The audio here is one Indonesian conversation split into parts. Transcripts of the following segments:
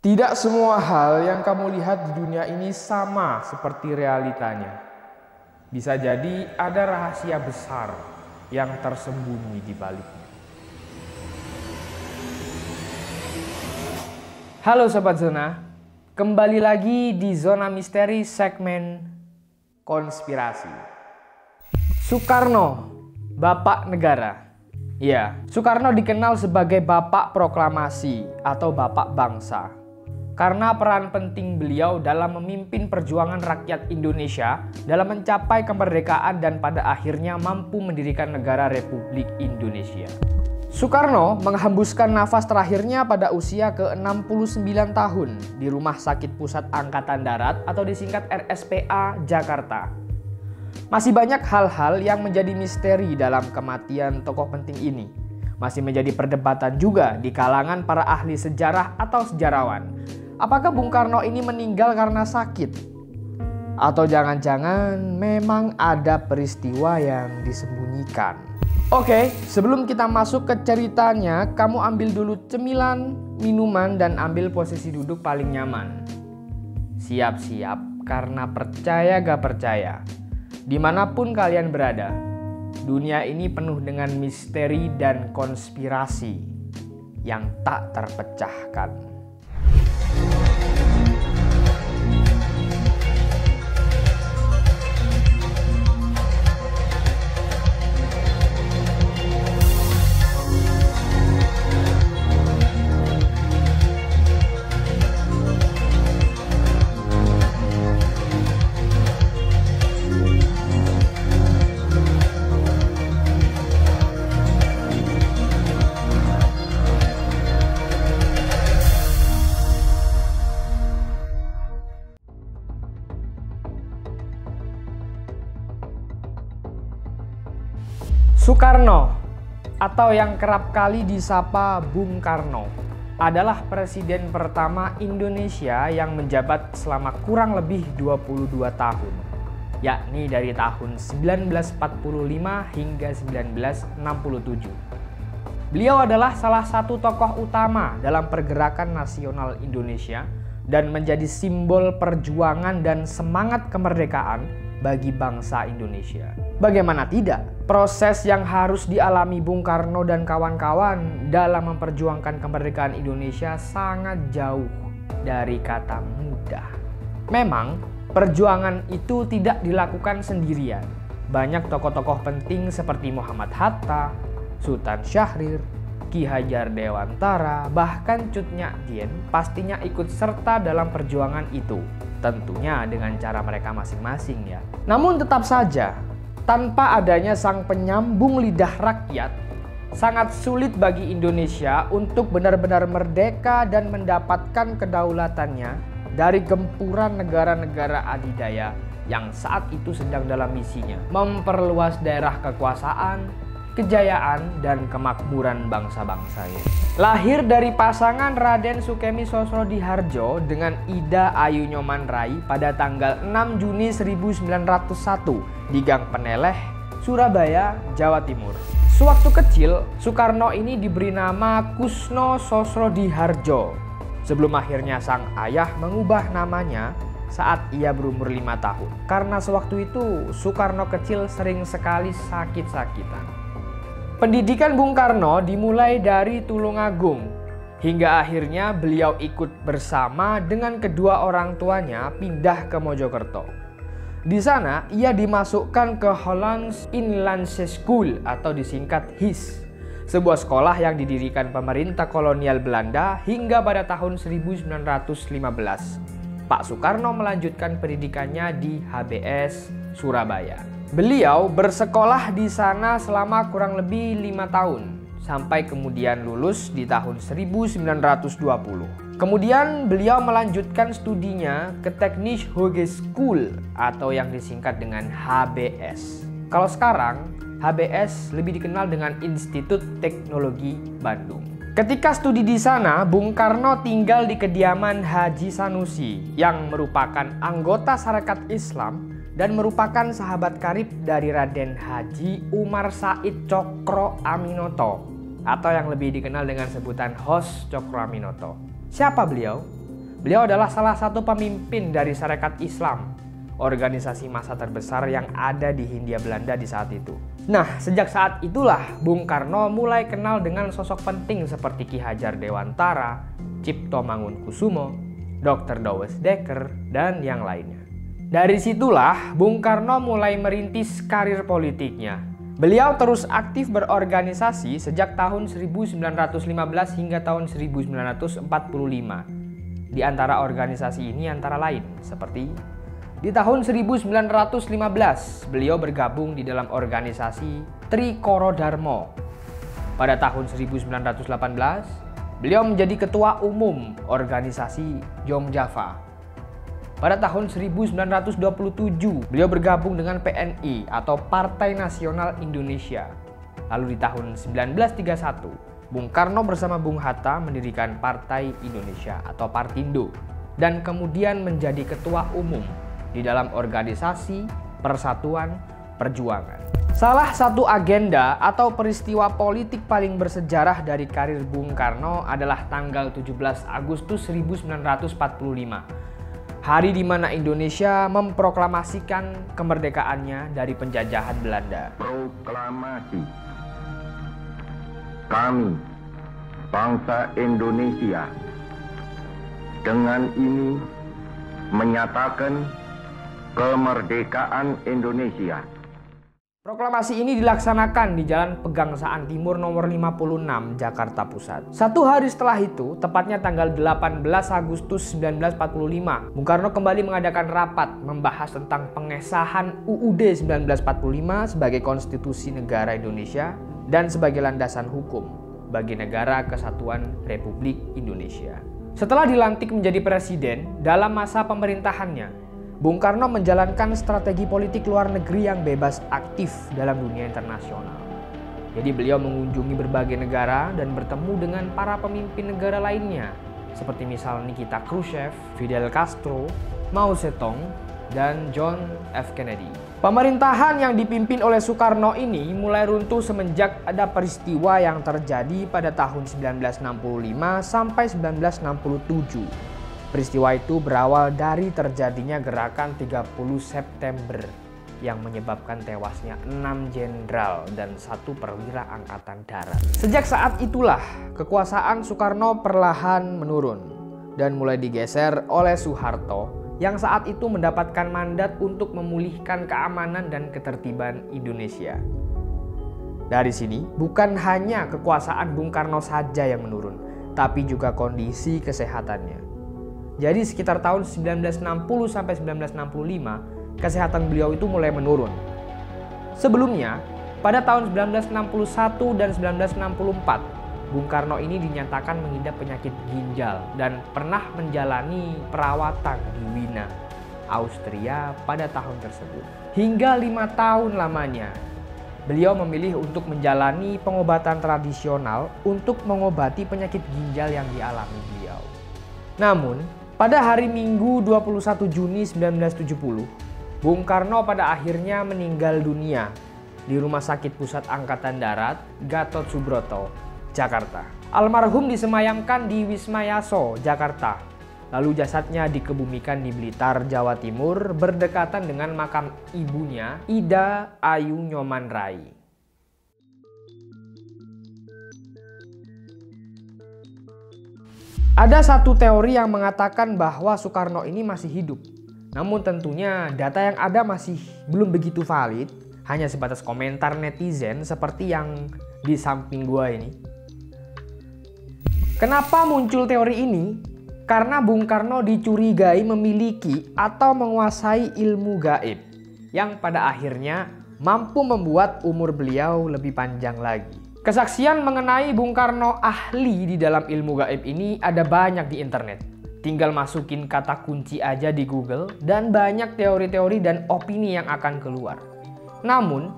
Tidak semua hal yang kamu lihat di dunia ini sama seperti realitanya. Bisa jadi ada rahasia besar yang tersembunyi di baliknya. Halo Sobat Zona, kembali lagi di Zona Misteri segmen konspirasi. Soekarno, Bapak Negara. Ya, Soekarno dikenal sebagai Bapak Proklamasi atau Bapak Bangsa. Karena peran penting beliau dalam memimpin perjuangan rakyat Indonesia dalam mencapai kemerdekaan dan pada akhirnya mampu mendirikan negara Republik Indonesia. Soekarno menghembuskan nafas terakhirnya pada usia ke-69 tahun di Rumah Sakit Pusat Angkatan Darat atau disingkat RSPA Jakarta. Masih banyak hal-hal yang menjadi misteri dalam kematian tokoh penting ini. Masih menjadi perdebatan juga di kalangan para ahli sejarah atau sejarawan. Apakah Bung Karno ini meninggal karena sakit? Atau jangan-jangan memang ada peristiwa yang disembunyikan? Oke, sebelum kita masuk ke ceritanya, kamu ambil dulu cemilan, minuman, dan ambil posisi duduk paling nyaman. Siap-siap, karena percaya gak percaya, dimanapun kalian berada, dunia ini penuh dengan misteri dan konspirasi yang tak terpecahkan. Soekarno, atau yang kerap kali disapa Bung Karno, adalah presiden pertama Indonesia yang menjabat selama kurang lebih 22 tahun, yakni dari tahun 1945 hingga 1967. Beliau adalah salah satu tokoh utama dalam pergerakan nasional Indonesia dan menjadi simbol perjuangan dan semangat kemerdekaan bagi bangsa Indonesia. Bagaimana tidak? Proses yang harus dialami Bung Karno dan kawan-kawan dalam memperjuangkan kemerdekaan Indonesia sangat jauh dari kata mudah. Memang, perjuangan itu tidak dilakukan sendirian. Banyak tokoh-tokoh penting seperti Muhammad Hatta, Sultan Syahrir, Ki Hajar Dewantara, bahkan Cut Nyak Dien pastinya ikut serta dalam perjuangan itu. Tentunya dengan cara mereka masing-masing ya. Namun tetap saja, tanpa adanya sang penyambung lidah rakyat, sangat sulit bagi Indonesia untuk benar-benar merdeka dan mendapatkan kedaulatannya dari gempuran negara-negara adidaya yang saat itu sedang dalam misinya memperluas daerah kekuasaan, kejayaan, dan kemakmuran bangsa-bangsanya. Lahir dari pasangan Raden Sukemi Sosrodihardjo dengan Ida Ayu Nyoman Rai pada tanggal 6 Juni 1901 di Gang Peneleh, Surabaya, Jawa Timur. Sewaktu kecil, Soekarno ini diberi nama Kusno Sosrodihardjo sebelum akhirnya sang ayah mengubah namanya saat ia berumur 5 tahun. Karena sewaktu itu Soekarno kecil sering sekali sakit-sakitan. Pendidikan Bung Karno dimulai dari Tulungagung, hingga akhirnya beliau ikut bersama dengan kedua orang tuanya pindah ke Mojokerto. Di sana ia dimasukkan ke Hollands Inlandse School atau disingkat HIS, sebuah sekolah yang didirikan pemerintah kolonial Belanda hingga pada tahun 1915. Pak Soekarno melanjutkan pendidikannya di HBS Surabaya. Beliau bersekolah di sana selama kurang lebih 5 tahun, sampai kemudian lulus di tahun 1920. Kemudian beliau melanjutkan studinya ke Technische Hogeschool atau yang disingkat dengan HBS. Kalau sekarang, HBS lebih dikenal dengan Institut Teknologi Bandung. Ketika studi di sana, Bung Karno tinggal di kediaman Haji Sanusi yang merupakan anggota Sarekat Islam dan merupakan sahabat karib dari Raden Haji Umar Said Cokro Aminoto atau yang lebih dikenal dengan sebutan Hos Cokro Aminoto. Siapa beliau? Beliau adalah salah satu pemimpin dari Sarekat Islam, organisasi massa terbesar yang ada di Hindia Belanda di saat itu. Nah, sejak saat itulah Bung Karno mulai kenal dengan sosok penting seperti Ki Hajar Dewantara, Cipto Mangunkusumo, Dr. Douwes Dekker, dan yang lainnya. Dari situlah Bung Karno mulai merintis karir politiknya. Beliau terus aktif berorganisasi sejak tahun 1915 hingga tahun 1945. Di antara organisasi ini antara lain seperti di tahun 1915, beliau bergabung di dalam organisasi Trikoro Darmo. Pada tahun 1918, beliau menjadi ketua umum organisasi Jong Java. Pada tahun 1927, beliau bergabung dengan PNI atau Partai Nasional Indonesia. Lalu di tahun 1931, Bung Karno bersama Bung Hatta mendirikan Partai Indonesia atau Partindo dan kemudian menjadi ketua umum di dalam organisasi Persatuan Perjuangan. Salah satu agenda atau peristiwa politik paling bersejarah dari karir Bung Karno adalah tanggal 17 Agustus 1945. Hari di mana Indonesia memproklamasikan kemerdekaannya dari penjajahan Belanda. Proklamasi. Kami, bangsa Indonesia, dengan ini menyatakan kemerdekaan Indonesia. Proklamasi ini dilaksanakan di Jalan Pegangsaan Timur nomor 56, Jakarta Pusat. Satu hari setelah itu, tepatnya tanggal 18 Agustus 1945, Bung Karno kembali mengadakan rapat membahas tentang pengesahan UUD 1945 sebagai konstitusi negara Indonesia dan sebagai landasan hukum bagi negara kesatuan Republik Indonesia. Setelah dilantik menjadi presiden, dalam masa pemerintahannya, Bung Karno menjalankan strategi politik luar negeri yang bebas aktif dalam dunia internasional. Jadi beliau mengunjungi berbagai negara dan bertemu dengan para pemimpin negara lainnya, seperti misal Nikita Khrushchev, Fidel Castro, Mao Zedong, dan John F. Kennedy. Pemerintahan yang dipimpin oleh Soekarno ini mulai runtuh semenjak ada peristiwa yang terjadi pada tahun 1965 sampai 1967. Peristiwa itu berawal dari terjadinya gerakan 30 September yang menyebabkan tewasnya 6 jenderal dan 1 perwira angkatan darat. Sejak saat itulah kekuasaan Soekarno perlahan menurun dan mulai digeser oleh Soeharto yang saat itu mendapatkan mandat untuk memulihkan keamanan dan ketertiban Indonesia. Dari sini bukan hanya kekuasaan Bung Karno saja yang menurun, tapi juga kondisi kesehatannya. Jadi sekitar tahun 1960 sampai 1965, kesehatan beliau itu mulai menurun. Sebelumnya, pada tahun 1961 dan 1964, Bung Karno ini dinyatakan mengidap penyakit ginjal dan pernah menjalani perawatan di Wina, Austria pada tahun tersebut. Hingga 5 tahun lamanya, beliau memilih untuk menjalani pengobatan tradisional untuk mengobati penyakit ginjal yang dialami beliau. Namun, pada hari Minggu 21 Juni 1970, Bung Karno pada akhirnya meninggal dunia di Rumah Sakit Pusat Angkatan Darat Gatot Subroto, Jakarta. Almarhum disemayamkan di Wisma Yaso, Jakarta. Lalu jasadnya dikebumikan di Blitar, Jawa Timur, berdekatan dengan makam ibunya, Ida Ayu Nyoman Rai. Ada satu teori yang mengatakan bahwa Soekarno ini masih hidup. Namun tentunya data yang ada masih belum begitu valid, hanya sebatas komentar netizen seperti yang di samping gua ini. Kenapa muncul teori ini? Karena Bung Karno dicurigai memiliki atau menguasai ilmu gaib yang pada akhirnya mampu membuat umur beliau lebih panjang lagi. Kesaksian mengenai Bung Karno ahli di dalam ilmu gaib ini ada banyak di internet. Tinggal masukin kata kunci aja di Google dan banyak teori-teori dan opini yang akan keluar. Namun,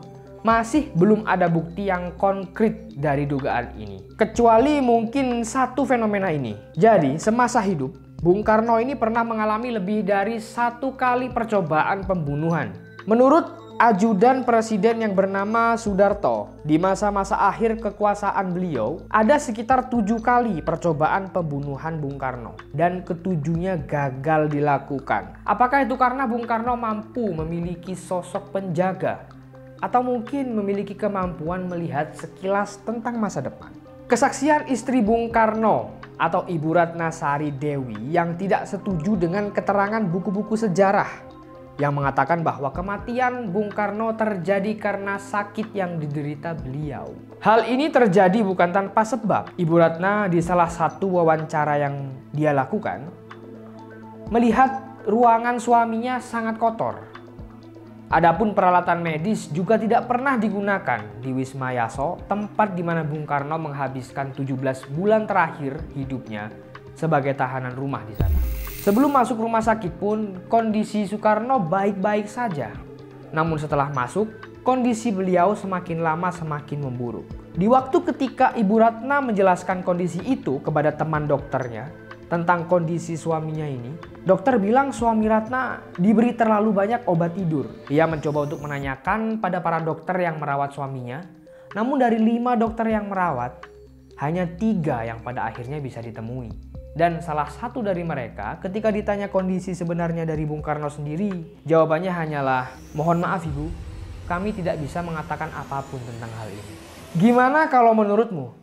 masih belum ada bukti yang konkret dari dugaan ini. Kecuali mungkin satu fenomena ini. Jadi, semasa hidup, Bung Karno ini pernah mengalami lebih dari 1 kali percobaan pembunuhan. Menurut ajudan presiden yang bernama Sudarto. Di masa-masa akhir kekuasaan beliau, ada sekitar 7 kali percobaan pembunuhan Bung Karno. Dan ketujuhnya gagal dilakukan. Apakah itu karena Bung Karno mampu memiliki sosok penjaga? Atau mungkin memiliki kemampuan melihat sekilas tentang masa depan? Kesaksian istri Bung Karno atau Ibu Ratna Sari Dewi yang tidak setuju dengan keterangan buku-buku sejarah yang mengatakan bahwa kematian Bung Karno terjadi karena sakit yang diderita beliau. Hal ini terjadi bukan tanpa sebab. Ibu Ratna di salah satu wawancara yang dia lakukan melihat ruangan suaminya sangat kotor. Adapun peralatan medis juga tidak pernah digunakan di Wisma Yaso, tempat di mana Bung Karno menghabiskan 17 bulan terakhir hidupnya sebagai tahanan rumah di sana. Sebelum masuk rumah sakit pun kondisi Soekarno baik-baik saja. Namun setelah masuk, kondisi beliau semakin lama semakin memburuk. Di waktu ketika Ibu Ratna menjelaskan kondisi itu kepada teman dokternya tentang kondisi suaminya ini, dokter bilang suami Ratna diberi terlalu banyak obat tidur. Ia mencoba untuk menanyakan pada para dokter yang merawat suaminya, namun dari 5 dokter yang merawat, hanya 3 yang pada akhirnya bisa ditemui. Dan salah satu dari mereka ketika ditanya kondisi sebenarnya dari Bung Karno sendiri, jawabannya hanyalah, "Mohon maaf Ibu, kami tidak bisa mengatakan apapun tentang hal ini." Gimana kalau menurutmu?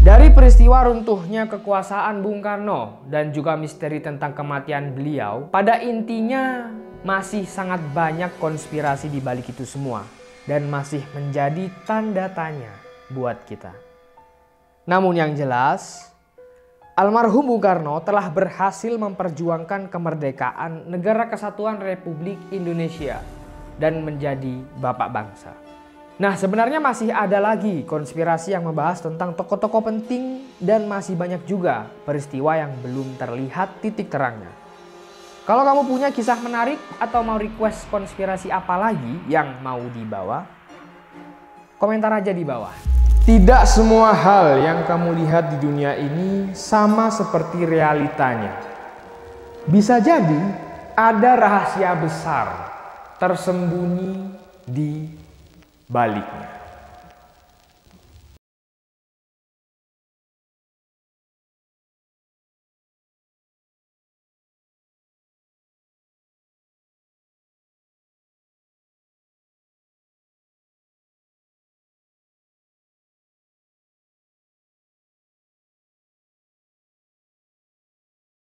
Dari peristiwa runtuhnya kekuasaan Bung Karno dan juga misteri tentang kematian beliau, pada intinya masih sangat banyak konspirasi di balik itu semua. Dan masih menjadi tanda tanya buat kita. Namun yang jelas, almarhum Bung Karno telah berhasil memperjuangkan kemerdekaan Negara Kesatuan Republik Indonesia dan menjadi bapak bangsa. Nah, sebenarnya masih ada lagi konspirasi yang membahas tentang tokoh-tokoh penting dan masih banyak juga peristiwa yang belum terlihat titik terangnya. Kalau kamu punya kisah menarik atau mau request konspirasi apa lagi yang mau dibawa, komentar aja di bawah. Tidak semua hal yang kamu lihat di dunia ini sama seperti realitanya. Bisa jadi ada rahasia besar tersembunyi di baliknya.